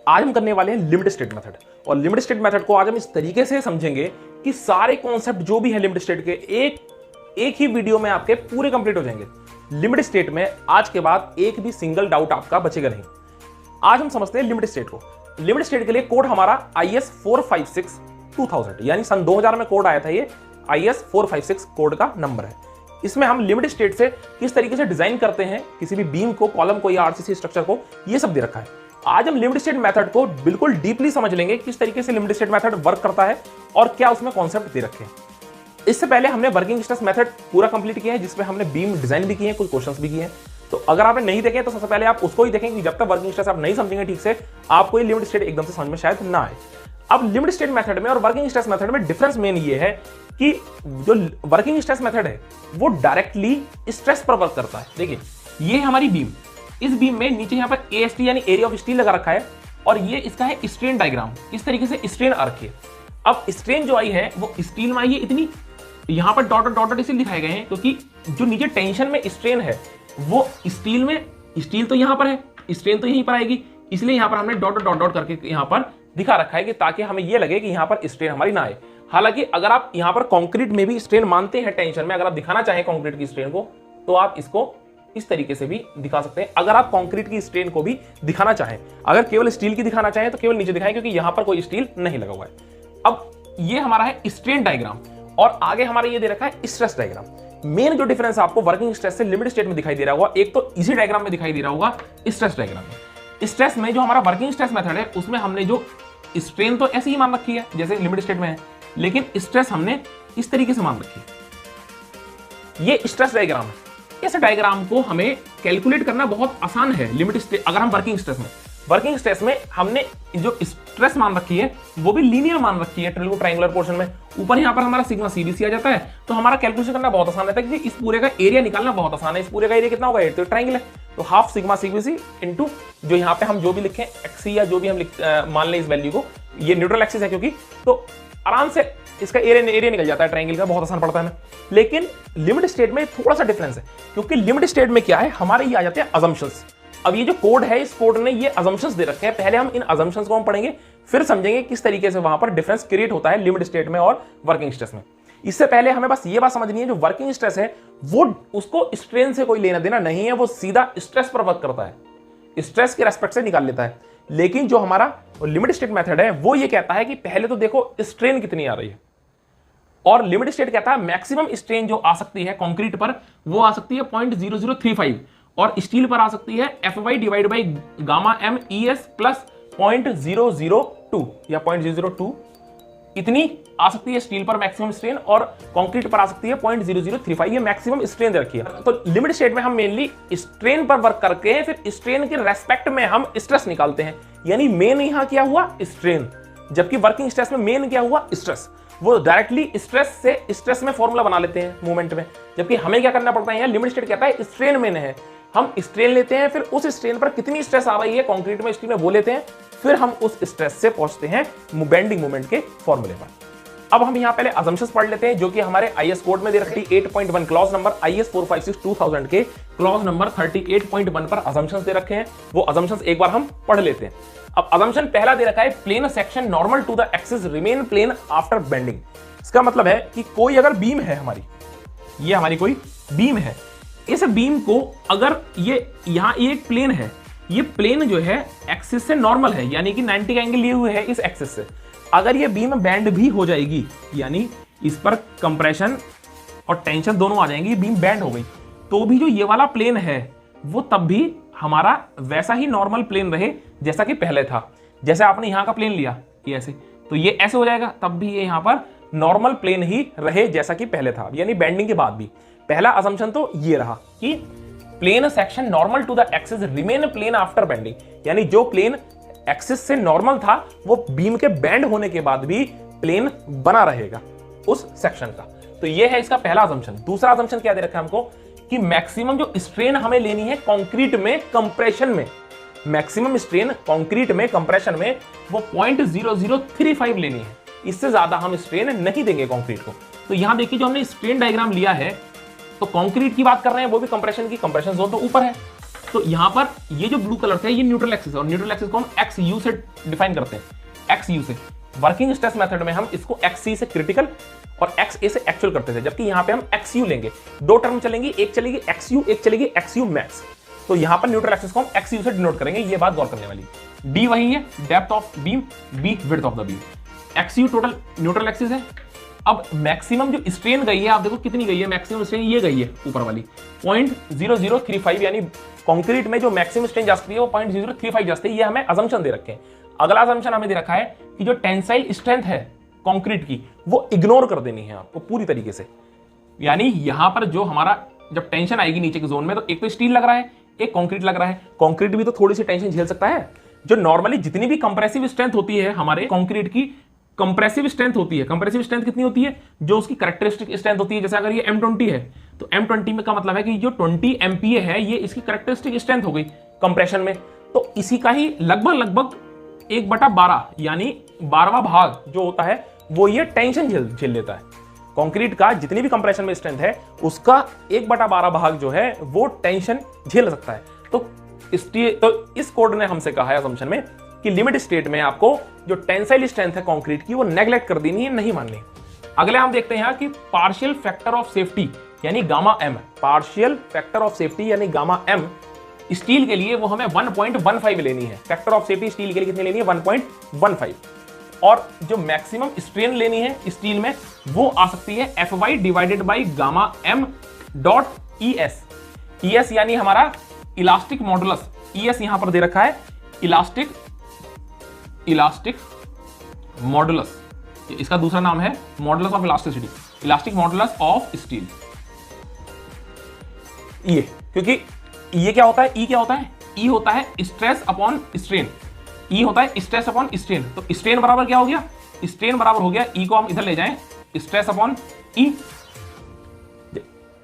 आज हम करने वाले हैं लिमिट स्टेट मेथड। और लिमिट स्टेट मेथड को आज हम इस तरीके से समझेंगे कि सारे कॉन्सेप्ट जो भी है लिमिट स्टेट के एक ही वीडियो में आपके पूरे कंप्लीट हो जाएंगे। लिमिट स्टेट में आज के बाद एक भी सिंगल डाउट आपका बचेगा नहीं। आज हम समझते हैं लिमिट स्टेट को। लिमिट स्टेट के लिए कोड हमारा IS 456 2000 यानी सन 2000 में कोड आया था। ये IS 456 कोड का नंबर है। इसमें हम लिमिट स्टेट से किस तरीके से डिजाइन करते हैं किसी भी बीम को, कॉलम को या आरसीसी स्ट्रक्चर को, ये सब दे रखा है। आज हम लिमिट स्टेट मेथड को बिल्कुल डीपली समझ लेंगे, किस तरीके से लिमिट स्टेट मेथड वर्क करता है और क्या उसमें कॉन्सेप्ट दे रखे हैं। इससे पहले हमने वर्किंग स्ट्रेस मेथड पूरा कंप्लीट किया है, जिसमें हमने बीम डिजाइन भी किए हैं, कुछ क्वेश्चंस भी किए हैं। तो अगर आपने नहीं देखे तो सबसे पहले आप उसको ही देखें कि जब तक वर्किंग स्ट्रेस आप नहीं समझेंगे ठीक से, आपको ये लिमिट स्टेट एकदम से समझ में शायद ना आए। अब लिमिट स्टेट मेथड में और वर्किंग स्ट्रेस मेथड में डिफरेंस मेन ये है कि जो वर्किंग स्ट्रेस मेथड है वो डायरेक्टली स्ट्रेस पर वर्क करता है। देखिए ये हमारी बीम, इस बीम में नीचे यहाँ पर AST यानी एरिया ऑफ स्टील लगा रखा है और ये इसका है स्ट्रेन डायग्राम। इस तरीके से स्ट्रेन आ रखी है। अब स्ट्रेन जो आई है वो स्टील में आई है इतनी, यहाँ पर डॉट डॉट इसलिए दिखाए गए हैं क्योंकि जो नीचे टेंशन में स्ट्रेन है वो स्टील में, स्टील तो यहाँ पर है, स्ट्रेन तो यहीं पर आएगी, इसलिए यहाँ पर हमने डॉट डॉट डॉट करके यहाँ पर दिखा रखा है कि ताकि हमें ये लगे कि यहाँ पर स्ट्रेन हमारी ना आए। हालांकि अगर आप यहाँ पर कंक्रीट में भी स्ट्रेन मानते हैं टेंशन में, अगर आप दिखाना चाहें कंक्रीट की स्ट्रेन को तो आप इसको इस तरीके से भी दिखा सकते हैं। अगर आप कंक्रीट की स्ट्रेन को भी दिखाना चाहें, अगर केवल स्टील की दिखाना चाहें तो केवल नीचे दिखाएं क्योंकि यहाँ पर कोई स्टील नहीं लगा हुआ है। अब ये हमारा है स्ट्रेन डायग्राम और आगे हमारा ये दे रखा है स्ट्रेस डायग्राम। मेन जो डिफरेंस आपको वर्किंग स्ट्रेस से लिमिट स्टेट में दिखाई दे रहा होगा, एक तो इसी डायग्राम में दिखाई दे रहा होगा स्ट्रेस डायग्राम में। स्ट्रेस में जो हमारा वर्किंग स्ट्रेस मेथड है उसमें हमने जो स्ट्रेन तो ऐसे ही मान रखी है जैसे लिमिट स्टेट में है, लेकिन स्ट्रेस हमने इस तरीके से मान रखी है। ये स्ट्रेस डायग्राम है। इस डायग्राम को हमें कैलकुलेट करना बहुत आसान है। लिमिट स्टेट अगर हम वर्किंग स्ट्रेस में हमने जो स्ट्रेस मान रखी है वो भी लीनियर मान रखी है ट्रायंगुलर पोर्शन में। ऊपर यहाँ पर हमारा सिग्मा CBC आ जाता है तो हमारा कैलकुलेशन करना बहुत आसान रहता है क्योंकि इस पूरे का एरिया निकालना बहुत आसान है। इस पूरे का एरिया कितना होगा, तो ट्रायंगल है तो हाफ सिग्मा CBC इनटू जो यहाँ पे हम जो भी लिखें XC या जो भी हम मान लें इस वैल्यू को, ये न्यूट्रल एक्सिस है क्योंकि, तो आराम से इसका एरिया निकल जाता है ट्रायंगल का, बहुत आसान पड़ता है ना। लेकिन लिमिट स्टेट में थोड़ा सा डिफरेंस है क्योंकि लिमिट स्टेट में क्या है, हमारे ये आ जाते हैं अजम्पशंस। अब ये जो कोड है इस कोड ने ये अजम्पशंस दे रखे हैं। पहले हम इन अजम्पशंस को हम पढ़ेंगे, फिर समझेंगे किस तरीके से वहां पर डिफरेंस क्रिएट होता है लिमिट स्टेट में और वर्किंग स्ट्रेस में। इससे पहले हमें बस ये बात समझनी है, जो वर्किंग स्ट्रेस है वो उसको स्ट्रेन से कोई लेना देना नहीं है, वो सीधा स्ट्रेस पर वर्क करता है, स्ट्रेस के रेस्पेक्ट से निकाल लेता है। लेकिन जो हमारा लिमिट स्टेट मेथड है वो ये कहता है कि पहले तो देखो स्ट्रेन कितनी आ रही है, और लिमिट स्टेट कहता है मैक्सिमम स्ट्रेन जो आ सकती है कंक्रीट पर वो आ सकती है 0.0035 और स्टील पर आ सकती है FY divide by gamma M ES plus 0.002 या 0.002 इतनी आ सकती है स्टील पर मैक्सिमम स्ट्रेन, और कंक्रीट पर आ सकती है 0.0035। ये मैक्सिमम स्ट्रेन दे रखी है। तो लिमिट स्टेट में हम मेनली स्ट्रेन पर वर्क करके फिर स्ट्रेन के रेस्पेक्ट में हम स्ट्रेस निकालते हैं। यानी मेन यहां क्या हुआ, स्ट्रेन, जबकि वर्किंग स्ट्रेस में मेन क्या हुआ, स्ट्रेस। वो डायरेक्टली स्ट्रेस से स्ट्रेस में फॉर्मूला बना लेते हैं मूवमेंट में, जबकि हमें क्या करना पड़ता है, यहाँ लिमिट स्टेट कहता है स्ट्रेन मेन है। हम स्ट्रेन लेते हैं, फिर उस स्ट्रेन पर कितनी स्ट्रेस आ रही है कंक्रीट में, स्टील में, वो लेते हैं, फिर हम उस स्ट्रेस से पहुंचते हैं बेंडिंग मोमेंट के फॉर्मूले पर। अब हम यहाँ पहले अजम्पशंस पढ़ लेते हैं जो कि हमारे IS कोड में दे रखी 8.1 क्लॉज नंबर IS 456 2000 के क्लॉज नंबर 38.1 पर अजम्पशंस दे रखे हैं। वो अजम्पशंस एक बार हम पढ़ लेते हैं। अब अजम्पशन पहला दे रखा है, plane section normal to the axis remain plane after bending. इसका मतलब है कि कोई अगर बीम है हमारी, ये हमारी कोई बीम है, इस बीम को अगर ये यहां एक प्लेन है, ये प्लेन जो है एक्सिस से नॉर्मल है यानी कि 90 का एंगल लिए हुए है इस एक्सिस से। अगर ये बीम बैंड भी हो जाएगी यानी इस पर कंप्रेशन और टेंशन दोनों आ जाएंगी, बीम बैंड हो गई, तो भी जो ये वाला प्लेन है वो तब भी हमारा वैसा ही नॉर्मल प्लेन रहे जैसा कि पहले था। जैसे आपने यहां का प्लेन लिया ये ऐसे, तो ये ऐसे हो जाएगा, तब भी ये यहां पर नॉर्मल प्लेन ही रहे जैसा कि पहले था, यानी बेंडिंग के बाद भी। पहला असम्पशन तो ये रहा कि plane section normal to the axis remain plane after bending, यानी जो प्लेन एक्सिस से नॉर्मल था वो बीम के बेंड होने के बाद भी प्लेन बना रहेगा उस सेक्शन का। तो ये है इसका पहला असम्पशन। दूसरा असम्पशन क्या दे रखा है हमको कि मैक्सिमम जो स्ट्रेन हमें लेनी है कंक्रीट में कंप्रेशन में, मैक्सिमम स्ट्रेन कंक्रीट में कंप्रेशन में वो 0.0035 लेनी है, इससे ज्यादा हम स्ट्रेन नहीं देंगे कंक्रीट को। तो यहां देखिए जो हमने स्ट्रेन डायग्राम लिया है तो कंक्रीट की बात कर रहे हैं, वो भी कंप्रेशन की, कंप्रेशन जोन तो ऊपर है, तो यहां पर ये जो ब्लू कलर थे ये न्यूट्रल एक्सिस है, और न्यूट्रल एक्सिस को हम एक्स यू से डिफाइन करते हैं, एक्स यू से। वर्किंग स्ट्रेस मेथड में हम इसको एक्स सी से क्रिटिकल और एक्स ए से एक्चुअल करते थे, जबकि यहां पे हम एक्स यू लेंगे। दो टर्म चलेंगी, एक चलेगी एक्स यू, एक चलेगी एक्स यू मैक्स। तो यहां पर न्यूट्रल एक्सिस को हम एक्स यू से डिनोट करेंगे, ये बात गौर करने वाली। डी वही है, depth of beam, B width of the beam. X U total neutral axis है। अब मैक्सिमम जो स्ट्रेन गई है, आप देखो कितनी गई है मैक्सिमम स्ट्रेन, ये गई है ऊपर वाली 0.0035, यानी कंक्रीट में जो मैक्सिमम स्ट्रेन जा सकती है वो 0.0035 जा सकती है। ये हमें अजम्पशन दे रखे हैं। अगला अजम्पशन हमें दे रखा है कि जो टेंसाइल स्ट्रेंथ है कंक्रीट की वो इग्नोर कर देनी है आपको पूरी तरीके से। यानी यहां पर जो हमारा जब टेंशन आएगी नीचे के जोन में, तो एक तो स्टील लग रहा है, एक कंक्रीट लग रहा है। कंक्रीट भी तो थोड़ी सी टेंशन झेल सकता है। जो नॉर्मली जितनी भी कंप्रेसिव स्ट्रेंथ होती है हमारे कंक्रीट की, कंप्रेसिव स्ट्रेंथ होती है, कंप्रेसिव स्ट्रेंथ कितनी होती है, जो उसकी कैरेक्टरिस्टिक स्ट्रेंथ होती है। जैसे अगर ये M20 है तो M20 में का मतलब है कि जो 20 MPa है ये इसकी कैरेक्टरिस्टिक स्ट्रेंथ हो गई कंप्रेशन में। तो इसी का ही लगभग 1/12 यानी 12वां भाग जो होता है वो ये टेंशन झेल लेता है। कंक्रीट का जितनी भी कंप्रेशन में स्ट्रेंथ है उसका 1/12 भाग जो है वो टेंशन झेल सकता है। तो इस कोड ने हमसे कहा है असम्पशन में कि लिमिट स्टेट में आपको जो टेंसाइल स्ट्रेंथ है कंक्रीट की वो नेग्लेक्ट कर देनी है, नहीं माननी। अगले हम देखते हैं कि पार्शियल फैक्टर ऑफ सेफ्टी यानी gamma M, partial factor of safety यानी गामा एम स्टील के लिए वो हमें 1.15 लेनी है। फैक्टर ऑफ सेफ्टी स्टील के लिए कितनी लेनी है, 1.15। और जो मैक्सिमम स्ट्रेन लेनी है स्टील में वो आ सकती है Fy divided by gamma M dot ES। ES यानी हमारा इलास्टिक मॉडुलस, ES यहां पर दे रखा है इलास्टिक मॉडुलस, इसका दूसरा नाम है modulus of elasticity, elastic modulus of steel. ये क्योंकि ये क्या होता है, E क्या होता है, E होता है स्ट्रेस अपॉन स्ट्रेन, E होता है स्ट्रेस अपॉन स्ट्रेन। तो स्ट्रेन बराबर क्या हो गया, स्ट्रेन बराबर हो गया E को हम इधर ले जाएं stress upon E।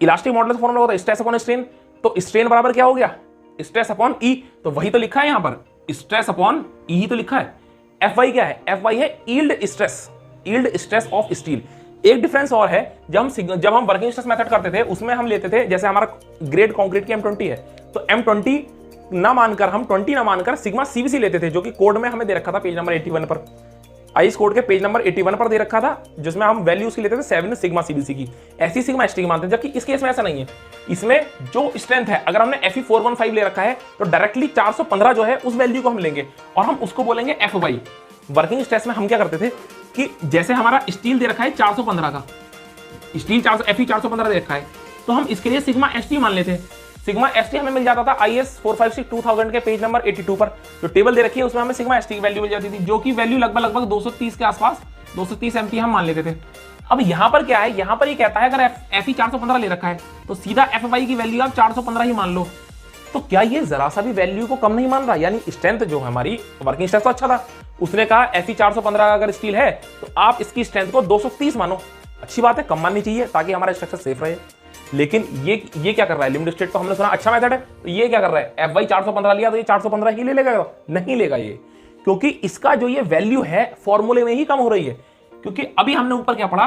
Elastic modulus formula होता है स्ट्रेस अपॉन स्ट्रेन, तो स्ट्रेन बराबर क्या हो गया, स्ट्रेस अपॉन E। तो वही तो लिखा है यहां पर, स्ट्रेस अपॉन E ही तो लिखा है। Fy क्या है, Fy है यील्ड स्ट्रेस ऑफ स्टील। एक डिफरेंस और है, जब हम वर्किंग स्ट्रेस मेथड करते थे उसमें हम लेते थे, जैसे हमारा ग्रेड कंक्रीट की M20 है तो M20 ना मानकर हम 20 ना मानकर सिग्मा CBC लेते थे, जो कि कोड में हमें दे रखा था पेज नंबर 81 पर, आईएस कोड के पेज नंबर 81 पर दे रखा था, जिसमें हम वैल्यूज की लेते थे 7 सिग्मा CBC की, ऐसी सिग्मा ST की मानते हैं। जबकि इस केस में ऐसा नहीं है। इसमें जो स्ट्रेंथ है, अगर हमने Fe415 ले रखा है तो डायरेक्टली 415 जो है उस वैल्यू को हम लेंगे और हम उसको बोलेंगे Fy। वर्किंग स्ट्रेस में हम क्या करते थे कि जैसे हमारा स्टील दे रखा है 415 का, स्टील Fe 415 दे रखा है, तो हम इसके लिए सिग्मा ST मान लेते। सिग्मा ST हमें मिल जाता था IS 456-2000 के पेज नंबर 82 पर जो टेबल दे रखी है उसमें हमें सिग्मा ST की वैल्यू मिल जाती थी, जो कि वैल्यू लगभग 230 के आसपास, 230 MPa हम मान लेते थे। अब यहां पर क्या है, यहां पर ये कहता है अगर Fe 415 ले रखा है तो सीधा Fy की वैल्यू आप 415 ही मान लो। तो क्या ये जरा सा भी वैल्यू को कम नहीं मान रहा, यानी स्ट्रेंथ जो हमारी वर्किंग स्ट्रेंथ तो अच्छा था, उसने कहा Fe 415 अगर स्टील है तो आप इसकी स्ट्रेंथ को 230 मानो। अच्छी बात है, कम माननी चाहिए ताकि हमारा स्ट्रक्चर सेफ रहे। लेकिन ये क्या कर रहा है, लिमिट स्टेट तो हमने सुना अच्छा मेथड है, तो ये क्या कर रहा है, Fy 415 लिया तो ये 415 ही ले लेगा, नहीं लेगा ये, क्योंकि इसका जो ये वैल्यू है फॉर्मूले में ही कम हो रही है। क्योंकि अभी हमने ऊपर क्या पढ़ा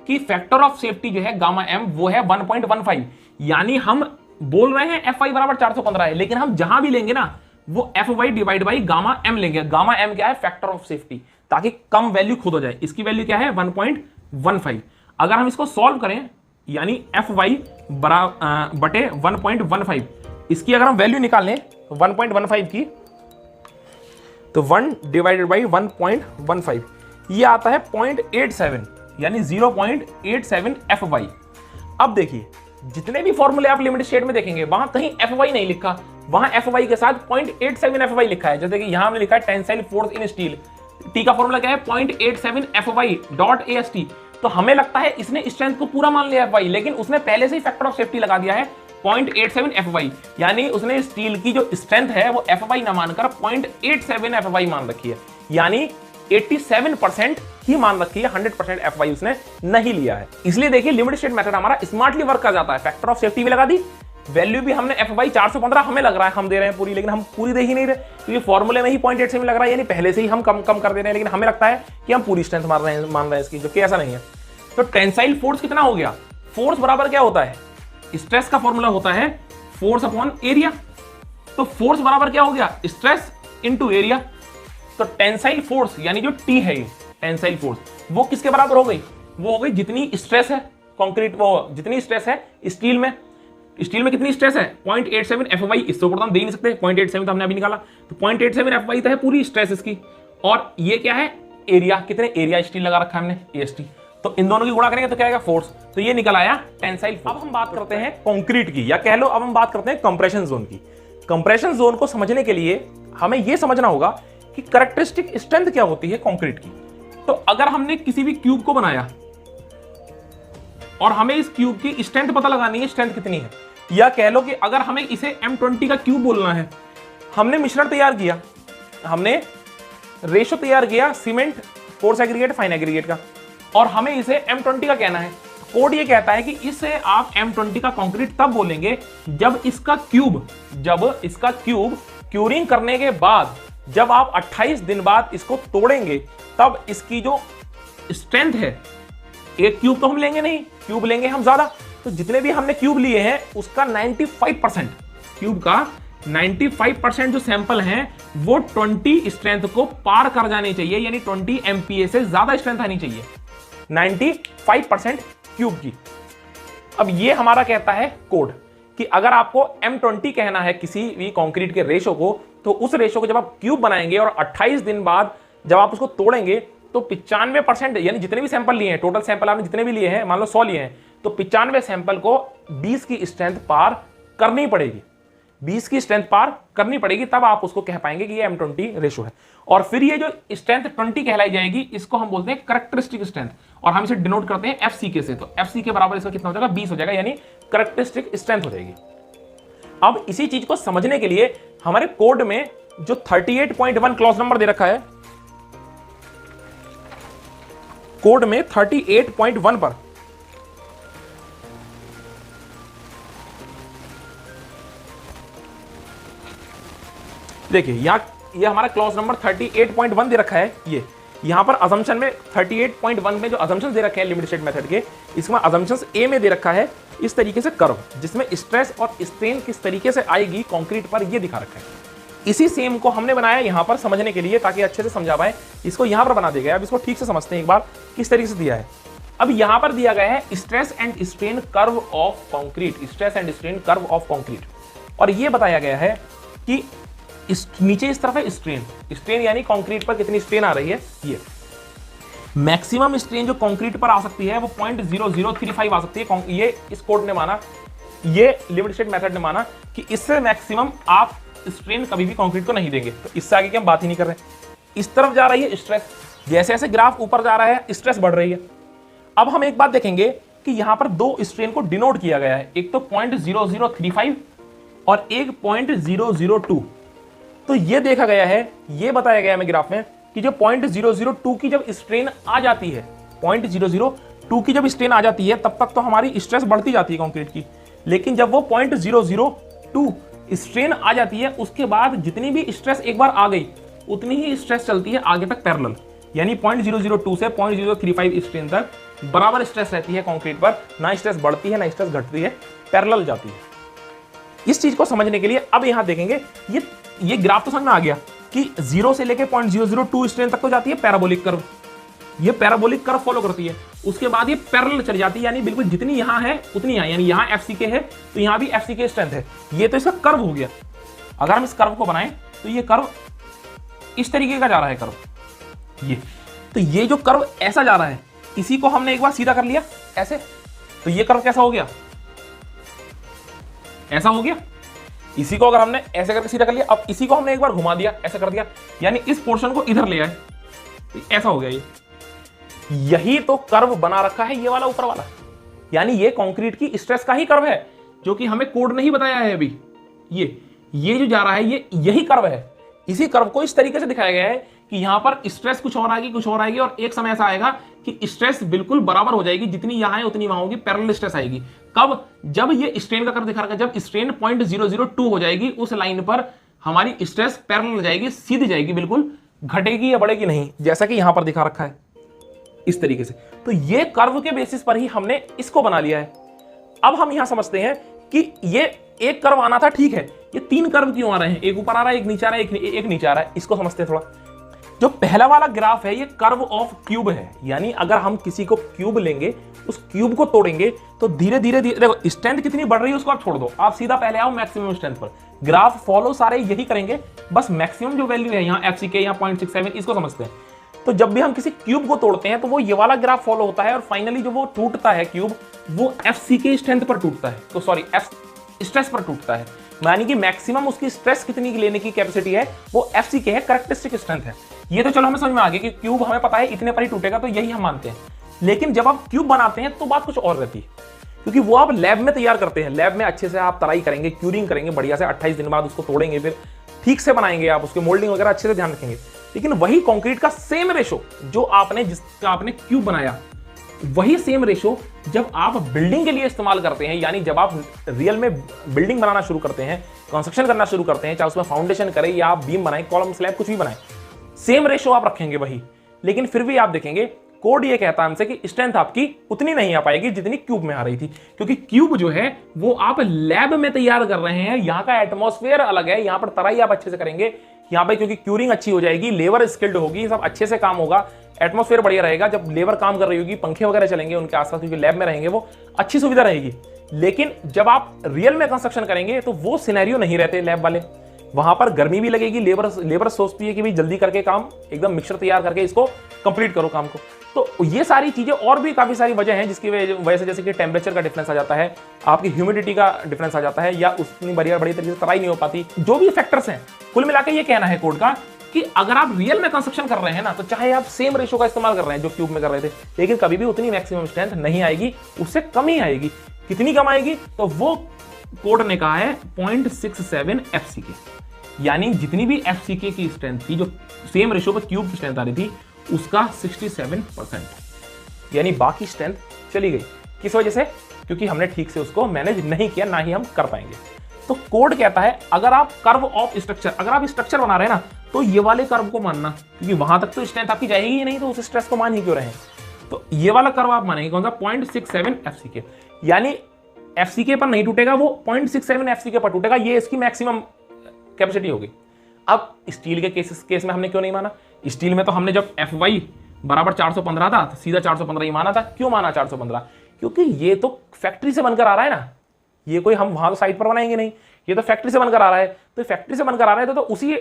कि फैक्टर ऑफ सेफ्टी जो है गामा एम वो है 1.15, यानी हम बोल रहे हैं Fy बराबर 415 है, लेकिन हम जहां भी लेंगे ना वो Fy divide by gamma M लेंगे। गामा एम क्या है, फैक्टर ऑफ सेफ्टी, ताकि कम वैल्यू खुद हो जाए। इसकी वैल्यू क्या है 1.15। अगर हम इसको सॉल्व करें यानी Fy बटे 1.15, इसकी अगर हम वैल्यू निकाल लें 1.15 की, तो 1 डिवाइडेड बाई 1.15 ये आता है 0.87, यानी 0.87 Fy। अब देखिए जितने भी फॉर्मूले आप लिमिट स्टेट में देखेंगे वहां कहीं Fy नहीं लिखा, वहां Fy के साथ 0.87 Fy लिखा है। जैसे कि यहां हमने लिखा है tensile force in steel, T का फॉर्मूला क्या है 0.87 Fy डॉट AST। तो हमें लगता है इसने स्ट्रेंथ को पूरा मान लिया Fy, लेकिन उसने पहले से ही फैक्टर ऑफ सेफ्टी लगा दिया है 0.87 Fy, यानी उसने स्टील की जो स्ट्रेंथ है वो Fy ना मानकर 0.87 Fy मान रखी है, यानी 87% ही मान रखी है, 100% Fy उसने नहीं लिया है। इसलिए देखिए लिमिट स्टेट मेथड हमारा स्मार्टली वर्क कर जाता है। फैक्टर ऑफ सेफ्टी भी लगा दी, वैल्यू भी हमने Fy 415 हमें लग रहा है हम दे रहे हैं पूरी, लेकिन हम पूरी दे ही नहीं रहे क्योंकि फॉर्मूले में ही 0.87 लग रहा है, यानी पहले से ही हम कम कर दे रहे हैं, लेकिन हमें लगता है कि हम पूरी स्ट्रेंथ मान रहे हैं इसकी, जो कि ऐसा नहीं है। तो टेंसाइल फोर्स कितना हो गया, फोर्स बराबर क्या होता है, स्ट्रेस का फॉर्मूला होता है फोर्स अपॉन एरिया। तो फोर्स बराबर क्या हो गया, स्ट्रेस इनटू एरिया। तो टेंसाइल फोर्स यानी जो टी है, ये टेंसाइल फोर्स वो किसके बराबर हो गई, वो हो गई जितनी स्ट्रेस है कंक्रीट, वो जितनी स्ट्रेस है स्टील में। स्टील में कितनी स्ट्रेस है 0.87 FY, इससे ऊपर तो हम दे ही नहीं सकते, 0.87 तो हमने अभी निकाला, तो 0.87 FY तो है पूरी स्ट्रेस इसकी। और ये क्या है एरिया, कितने एरिया स्टील लगा रखा है हमने AST, तो इन दोनों की गुणा करेंगे तो क्या आएगा फोर्स, तो ये निकल आया टेंसाइल फोर्स। अब हम बात करते हैं कंक्रीट की, या कह लो अब हम बात करते हैं कंप्रेशन जोन की। कंप्रेशन जोन को समझने के लिए हमें यह समझना होगा कि कैरेक्टरिस्टिक स्ट्रेंथ क्या होती है कंक्रीट की। तो अगर हमने किसी भी क्यूब को बनाया और हमें इस क्यूब की स्ट्रेंथ पता लगानी है, स्ट्रेंथ कितनी है, या कह लो कि अगर हमें इसे M20 का क्यूब बोलना है, हमने मिश्रण तैयार किया, हमने रेशो तैयार किया cement coarse aggregate fine aggregate का, और हमें इसे M20 का कहना है। कोड ये कहता है कि इसे आप M20 का कंक्रीट तब बोलेंगे जब इसका क्यूब क्यूरिंग करने के बाद, जब आप 28 दिन बाद इसको तोड़ेंगे, तब इसकी जो स्ट्रेंथ है, एक क्यूब तो हम लेंगे नहीं, क्यूब लेंगे हम ज्यादा, तो जितने भी हमने क्यूब लिए हैं उसका 95% क्यूब का 95% जो सैंपल हैं वो 20 स्ट्रेंथ को पार कर जाने चाहिए, यानी 20 MPa से ज्यादा स्ट्रेंथ आनी चाहिए 95% क्यूब की। अब ये हमारा कहता है कोड कि अगर आपको M20 कहना है किसी भी कंक्रीट के रेशो को, तो उस रेशो को जब आप क्यूब बनाएंगे और 28 दिन बाद जब आप उसको तोड़ेंगे तो 95%, यानी जितने भी सैंपल लिए हैं, टोटल सैंपल आपने जितने भी लिए हैं, मान लो 100 लिए हैं, तो 95 सैंपल को 20 की स्ट्रेंथ पार करनी पड़ेगी, 20 की स्ट्रेंथ पार करनी पड़ेगी, तब आप उसको कह पाएंगे कि ये M20 रेशो है। और फिर ये जो स्ट्रेंथ 20 कहलाई जाएगी, इसको हम बोलते हैं कैरेक्टरिस्टिक स्ट्रेंथ, और हम इसे डिनोट करते हैं FCK से। तो FCK बराबर इसका कितना हो जाएगा 20 हो जाएगा, यानी कैरेक्टरिस्टिक स्ट्रेंथ हो जाएगी। अब इसी चीज को समझने के लिए हमारे कोड में जो 38.1 क्लॉज नंबर दे रखा है, कोड में 38.1 पर देखिए ये हमारा क्लॉज नंबर 38.1 दे रखा है। ये यहां पर अजम्पशन में 38.1 में जो अजम्पशंस दे रखे हैं लिमिट स्टेट मेथड के, इसमें अजम्पशंस ए में दे रखा है इस तरीके से कर्व, जिसमें स्ट्रेस और स्ट्रेन किस तरीके से आएगी कंक्रीट पर, ये दिखा रखा है। इसी सेम को हमने बनाया यहां पर समझने के लिए, ताकि अच्छे से समझा पाए, इसको यहां पर बना दिया गया। अब इसको ठीक से समझते हैं एक बार किस तरीके से दिया है। अब यहां पर दिया गया है stress and strain curve of concrete, stress and strain curve of concrete, और ये बताया गया है कि नीचे इस तरफ है स्ट्रेन यानी कंक्रीट पर कितनी स्ट्रेन आ रही है। ये मैक्सिमम स्ट्रेन जो कंक्रीट पर आ सकती है वो 0.0035 आ सकती है। ये इस कोड ने माना, ये लिमिट स्टेट मेथड ने माना कि इससे मैक्सिमम आप स्ट्रेन कभी भी कंक्रीट को नहीं देंगे। तो इससे आगे की हम बात ही नहीं कर रहे। इस तरफ जा रही है स्ट्रेस, जैसे जैसे ग्राफ ऊपर जा रहा है स्ट्रेस बढ़ रही है। अब हम एक बात देखेंगे कि यहां पर दो स्ट्रेन को डिनोट किया गया है, एक तो 0.0035 और एक 0.002। तो ये देखा गया है, ये बताया गया है ग्राफ में कि जो 0.002 की जब स्ट्रेन आ जाती है, 0.002 की जब स्ट्रेन आ जाती है, तब तक तो हमारी स्ट्रेस बढ़ती जाती है कंक्रीट की। लेकिन जब वो 0.002 स्ट्रेन आ जाती है, उसके बाद जितनी भी स्ट्रेस एक बार आ गई उतनी ही स्ट्रेस चलती है आगे तक पैरेलल, यानी 0.002 से 0.035 स्ट्रेन तक बराबर स्ट्रेस रहती है कंक्रीट पर, ना स्ट्रेस बढ़ती है ना स्ट्रेस घटती है, पैरेलल जाती है। इस चीज को समझने के लिए अब यहां देखेंगे, ये ग्राफ तो समझ में आ गया कि 0 से लेके 0.002 स्ट्रेन तक तो जाती है पैराबोलिक कर्व, ये पैराबोलिक कर्व फॉलो करती है। उसके बाद ये पैरेलल चली जाती है, यानी बिल्कुल जितनी यहां है उतनी यहां, यानी यहां FCK है तो यहां भी FCK स्ट्रेंथ है। ये तो इसका कर्व हो गया। अगर हम इस कर्व को बनाएं तो ये कर्व इस तरीके का जा रहा है कर्व, ये तो ये जो कर्व ऐसा जा रहा है, इसी को हमने एक बार सीधा कर लिया ऐसे, तो ये कर्व कैसा हो गया, ऐसा हो गया। इसी को अगर हमने ऐसे करके सीधा कर लिया, अब इसी को हमने एक बार घुमा दिया, ऐसा कर दिया, यानी इस पोर्शन को इधर ले आए, तो ऐसा हो गया। ये यही तो कर्व बना रखा है, ये वाला ऊपर वाला, यानी ये कंक्रीट की स्ट्रेस का ही कर्व है, जो कि हमें कोड नहीं बताया है अभी। ये जो जा रहा है ये यही कर्व है। इसी कर्व को इस तरीके से दिखाया गया है कि यहां पर स्ट्रेस कुछ और आएगी, कुछ और आएगी, और एक समय ऐसा आएगा कि स्ट्रेस बिल्कुल बराबर हो जाएगी, जितनी यहां है उतनी वहां होगी, पैरेलल स्ट्रेस आएगी। कब? जब ये स्ट्रेन का कर्व दिखा रखा है, जब स्ट्रेन 0.002 हो जाएगी, उस लाइन पर हमारी स्ट्रेस पैरेलल जाएगी, सीधी जाएगी, बिल्कुल घटेगी या बढ़ेगी नहीं, जैसा कि यहां पर दिखा रखा है इस तरीके से। तो ये कर्व के बेसिस पर ही हमने इसको बना लिया है। अब हम यहां समझते हैं कि ये एक कर्व आना था, ठीक है, ये 3 कर्व क्यों आ रहे हैं, एक ऊपर आ रहा है, एक नीचे आ रहा है, एक नीचे आ रहा है। इसको समझते हैं थोड़ा। जो पहला वाला ग्राफ है ये कर्व ऑफ क्यूब है, यानी अगर हम किसी को क्यूब लेंगे, उस क्यूब को तोड़ेंगे तो धीरे धीरे देखो स्ट्रेंथ कितनी बढ़ रही है उसको आप छोड़ दो, आप सीधा पहले आओ मैक्सिमम स्ट्रेंथ पर। ग्राफ फॉलो सारे यही करेंगे, बस मैक्सिमम जो वैल्यू है यहाँ एफसीके यहाँ 0.67 इसको समझते हैं। तो जब भी हम किसी क्यूब को तोड़ते हैं तो वो ये वाला ग्राफ फॉलो होता है और फाइनली जो वो टूटता है क्यूब वो एफसीके स्ट्रेंथ पर टूटता है, तो सॉरी एफ स्ट्रेस पर टूटता है, यानी कि मैक्सिमम उसकी स्ट्रेस कितनी लेने की कैपेसिटी है वो एफसीके है, कैरेक्टरिस्टिक स्ट्रेंथ है। ये तो चलो हमें समझ में आ गया कि क्यूब हमें पता है इतने पर ही टूटेगा, तो यही हम मानते हैं। लेकिन जब आप क्यूब बनाते हैं तो बात कुछ और रहती है, क्योंकि वो आप लैब में तैयार करते हैं, लैब में अच्छे से आप तराई करेंगे, क्यूरिंग करेंगे बढ़िया से, 28 दिन बाद उसको तोड़ेंगे, फिर ठीक से बनाएंगे आप, उसके मोल्डिंग वगैरह अच्छे से ध्यान रखेंगे। लेकिन वही कंक्रीट का सेम रेशो जो आपने जिसका आपने क्यूब बनाया, वही सेम रेशो जब आप बिल्डिंग के लिए इस्तेमाल करते हैं, यानी जब आप रियल में बिल्डिंग बनाना शुरू करते हैं, कंस्ट्रक्शन करना शुरू करते हैं, चाहे उसमें फाउंडेशन करें या आप बीम बनाएं, कॉलम स्लैब कुछ भी बनाएं, सेम रेशो आप रखेंगे वही। लेकिन फिर भी आप देखेंगे कोड ये कहता है हमसे कि स्ट्रेंथ आपकी उतनी नहीं आ पाएगी जितनी क्यूब में आ रही थी, क्योंकि क्यूब जो है वो आप लैब में तैयार कर रहे हैं, यहाँ का एटमॉस्फेयर अलग है, यहाँ पर तराई आप अच्छे से करेंगे, यहाँ पे क्योंकि क्यूरिंग अच्छी हो जाएगी, लेबर स्किल्ड होगी, सब अच्छे से काम होगा, एटमॉस्फेयर बढ़िया रहेगा, जब लेबर काम कर रही होगी, पंखे वगैरह चलेंगे उनके आसपास, क्योंकि लैब में रहेंगे, वो अच्छी सुविधा रहेगी। लेकिन जब आप रियल में कंस्ट्रक्शन करेंगे तो वो सिनेरियो नहीं रहते लैब वाले, वहां पर गर्मी भी लगेगी, लेबर सोचती है कि भाई जल्दी करके काम एकदम मिक्सचर तैयार करके इसको कंप्लीट करो काम को। तो ये सारी चीजें और भी काफी सारी वजह हैं जिसकी वजह से, जैसे कि टेम्परेचर का डिफरेंस आ जाता है, आपकी ह्यूमिडिटी का डिफरेंस आ जाता है, या उतनी बड़ी तरीके से तराई नहीं हो पाती, जो भी फैक्टर्स हैं। कुल मिलाकर ये कहना है कोड का कि अगर आप रियल में कंस्ट्रक्शन कर रहे हैं ना, तो चाहे आप सेम रेशो का इस्तेमाल कर रहे हैं जो क्यूब में कर रहे थे, लेकिन कभी भी उतनी मैक्सिमम स्ट्रेंथ नहीं आएगी, उससे कम ही आएगी। कितनी कम आएगी, तो वो कोड ने कहा है 0.67 एफसीके, यानी जितनी भी एफसीके की स्ट्रेंथ थी जो सेम रेशो पर क्यूब की स्ट्रेंथ आ रही थी उसका 67%, यानी बाकी स्ट्रेंथ चली गई। किस वजह से? क्योंकि हमने ठीक से उसको मैनेज नहीं किया, ना ही हम कर पाएंगे। तो कोड कहता है अगर आप कर्व ऑफ स्ट्रक्चर, अगर आप स्ट्रक्चर बना रहे हैं ना, तो ये वाले कर्व को मानना, क्योंकि वहां तक तो स्ट्रेंथ आपकी जाएगी ही नहीं, तो उस स्ट्रेस को मान ही क्यों रहे हैं। तो ये वाला कर्व आप मानेंगे कौन सा, 0.67 एफसीके, यानी एफसीके पर नहीं टूटेगा, वो 0.67 एफसीके पर टूटेगा, ये इसकी मैक्सिमम कैपेसिटी होगी। अब स्टील के केस में हमने क्यों नहीं माना? स्टील में तो हमने जब Fy बराबर 415 था तो सीधा 415 ही माना था। क्यों माना 415? क्योंकि ये तो फैक्ट्री से बनकर आ रहा है ना, ये कोई हम वहां तो साइड पर बनाएंगे नहीं, ये तो फैक्ट्री से बनकर आ रहा है। तो फैक्ट्री से बनकर आ रहा है तो उसी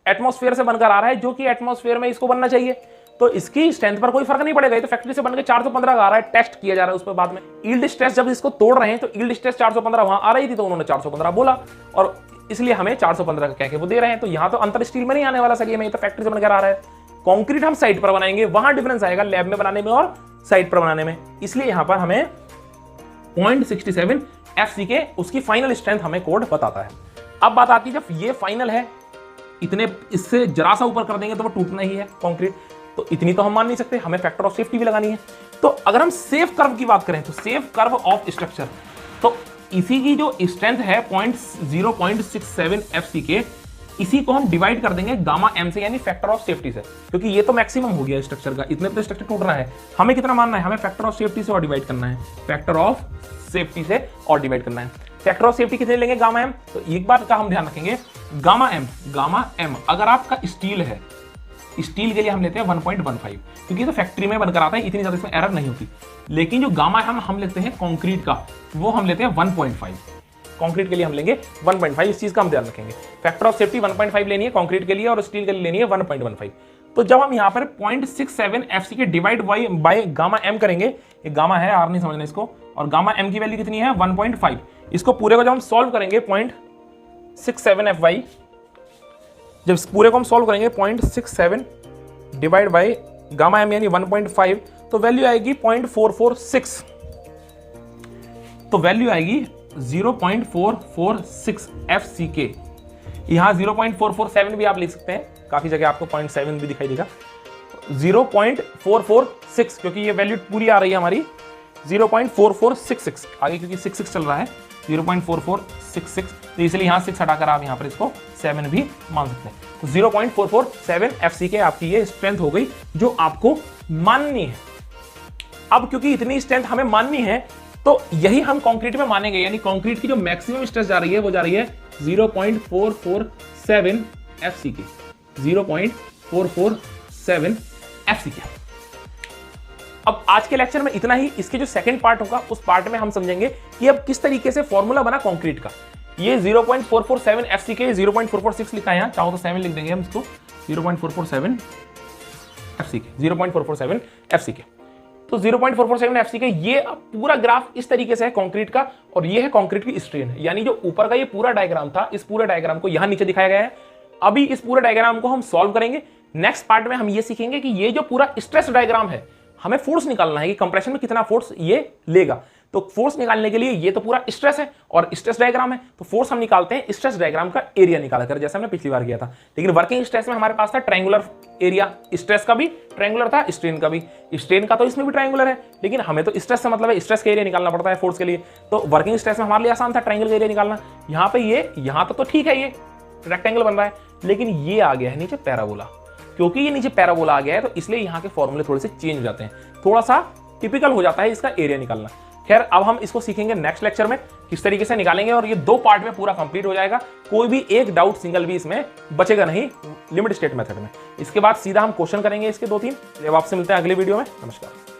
एटमॉस्फेयर से बनकर आ रहा है जो कि एटमॉस्फेयर में इसको बनना चाहिए, तो इसकी स्ट्रेंथ पर कोई फर्क नहीं पड़ेगा। ये तो फैक्ट्री से बनकर 415 का आ रहा है, टेस्ट किया जा रहा है उस पर बाद में। यील्ड स्ट्रेस जब इसको तोड़ रहे हैं तो यील्ड स्ट्रेस 415 वहां आ रही थी, तो उन्होंने 415 बोला और इसलिए हमें 415 का कह के वो दे रहे हैं। तो यहां तो अंतर स्टील में नहीं आने वाला सरिये में, ये तो फैक्ट्री से बनकर आ रहा है। कंक्रीट हम साइट पर बनाएंगे, वहां डिफरेंस आएगा लैब में बनाने में और साइट पर बनाने में, इसलिए यहां पर हमें 0.67 एफसीके उसकी फाइनल स्ट्रेंथ हमें कोड बताता है। अब बात आती है जब ये फाइनल है, इतने इससे जरा सा ऊपर कर देंगे तो वो टूटना ही है कंक्रीट, तो इतनी तो हम मान नहीं सकते, हमें फैक्टर ऑफ सेफ्टी भी लगानी है। तो अगर हम सेफ कर्व की बात करें तो सेफ कर्व ऑफ स्ट्रक्चर, तो इसी की जो स्ट्रेंथ है 0.67 एफसीके, इसी को हम डिवाइड कर देंगे गामा एम से, यानी फैक्टर ऑफ सेफ्टी से, क्योंकि ये तो मैक्सिमम हो गया स्ट्रक्चर का, इतने पे स्ट्रक्चर टूट रहा है, हमें कितना मानना है, हमें फैक्टर ऑफ सेफ्टी से और डिवाइड करना है, फैक्टर ऑफ सेफ्टी से और डिवाइड करना है। फैक्टर ऑफ सेफ्टी कितने लेंगे गामा एम, तो एक बात का हम ध्यान रखेंगे, गामा एम अगर आपका स्टील है, स्टील के लिए हम लेते हैं 1.15, क्योंकि तो फैक्ट्री में बनकर आता है, इतनी ज्यादा इसमें एरर नहीं होती। लेकिन जो गामा हम लेते हैं कंक्रीट का, वो हम लेते हैं 1.5, कंक्रीट के लिए हम लेंगे 1.5, इस चीज का हम ध्यान रखेंगे। फैक्टर ऑफ सेफ्टी 1.5 लेनी है कंक्रीट के लिए और स्टील के लिए लेनी है 1.15। तो जब हम यहाँ पर 0.67 एफसीके डिवाइड बाय गामा एम करेंगे, ये गामा है, आर नहीं समझना इसको, और गामा एम की वैल्यू कितनी है 1.5, इसको पूरे को जब हम सॉल्व करेंगे 0.67 एफवाई, जब इस पूरे को हम सॉल्व करेंगे 0.67 डिवाइड बाय गामा एम यानी 1.5, तो वैल्यू आएगी 0.446, तो वैल्यू आएगी 0.446 एफसीके। यहां 0.447 भी आप लिख सकते हैं, काफी जगह आपको 0.7 भी दिखाई देगा, 0.446, क्योंकि ये वैल्यू पूरी आ रही है हमारी 0.4466, आगे क्योंकि 66 चल रहा है 0.4466, तो इसलिए यहां 6 हटाकर आप यहां पर इसको 7 भी मान सकते हैं। तो 0.447 एफसीके आपकी ये स्ट्रेंथ हो गई जो आपको माननी है। अब क्योंकि इतनी स्ट्रेंथ हमें माननी है, तो यही हम कंक्रीट में मानेंगे, यानी कंक्रीट की जो मैक्सिमम स्ट्रेस जा रही है वो जा रही है 0.447 FCK, 0.447 FCK। अब आज के लेक्चर में इतना ही। इसके जो सेकंड पार्ट होगा उस पार्ट में हम समझेंगे कि अब किस तरीके से फॉर्मूला बना कंक्रीट का। ये 0.447 FCK, 0.446 लिखा है यहाँ, चाहो तो 7 लिख देंगे हम इसको, 0.447 FCK, 0.447 FCK। तो 0.447 FCK, ये पूरा ग्राफ इस तरीके से है कंक्रीट का, और ये है कंक्रीट की स्ट्रेन। यानी जो ऊपर का ये पूरा डायग्राम था, इस पूरे डायग्राम को यहां नीचे दिखाया गया है। अभी इस पूरे डायग्राम को हम सॉल्व करेंगे। नेक्स्ट पार्ट में हम ये सीखेंगे कि ये जो पूरा स्ट्रेस डायग्राम है, हमें फोर्स निकालना है कि कंप्रेशन में कितना फोर्स ये लेगा। तो फोर्स निकालने के लिए ये तो पूरा स्ट्रेस है और स्ट्रेस डायग्राम है, तो फोर्स हम निकालते हैं स्ट्रेस डायग्राम का एरिया निकालकर, जैसे हमने पिछली बार किया था। लेकिन वर्किंग स्ट्रेस में हमारे पास था ट्रायंगुलर एरिया, स्ट्रेस का भी ट्रायंगुलर था, स्ट्रेन का भी। स्ट्रेन का तो इसमें भी ट्रायंगुलर है, लेकिन हमें तो स्ट्रेस से मतलब है स्ट्रेस का एरिया निकालना पड़ता है फोर्स के लिए। तो वर्किंग स्ट्रेस में हमारे लिए आसान था ट्रायंगल का एरिया निकालना। यहाँ पे ये यहाँ तक तो ठीक है, ये रेक्टेंगल बन रहा है, लेकिन ये आ गया है नीचे पैराबोला। क्योंकि ये नीचे पैराबोला आ गया है तो इसलिए यहाँ के फॉर्मूले थोड़े से चेंज हो जाते हैं, थोड़ा सा टिपिकल हो जाता है इसका एरिया निकालना। खैर, अब हम इसको सीखेंगे नेक्स्ट लेक्चर में किस तरीके से निकालेंगे, और ये 2 पार्ट में पूरा कंप्लीट हो जाएगा। कोई भी एक डाउट सिंगल भी इसमें बचेगा नहीं लिमिट स्टेट मेथड में। इसके बाद सीधा हम क्वेश्चन करेंगे इसके 2-3। अब आपसे मिलते हैं अगले वीडियो में। नमस्कार।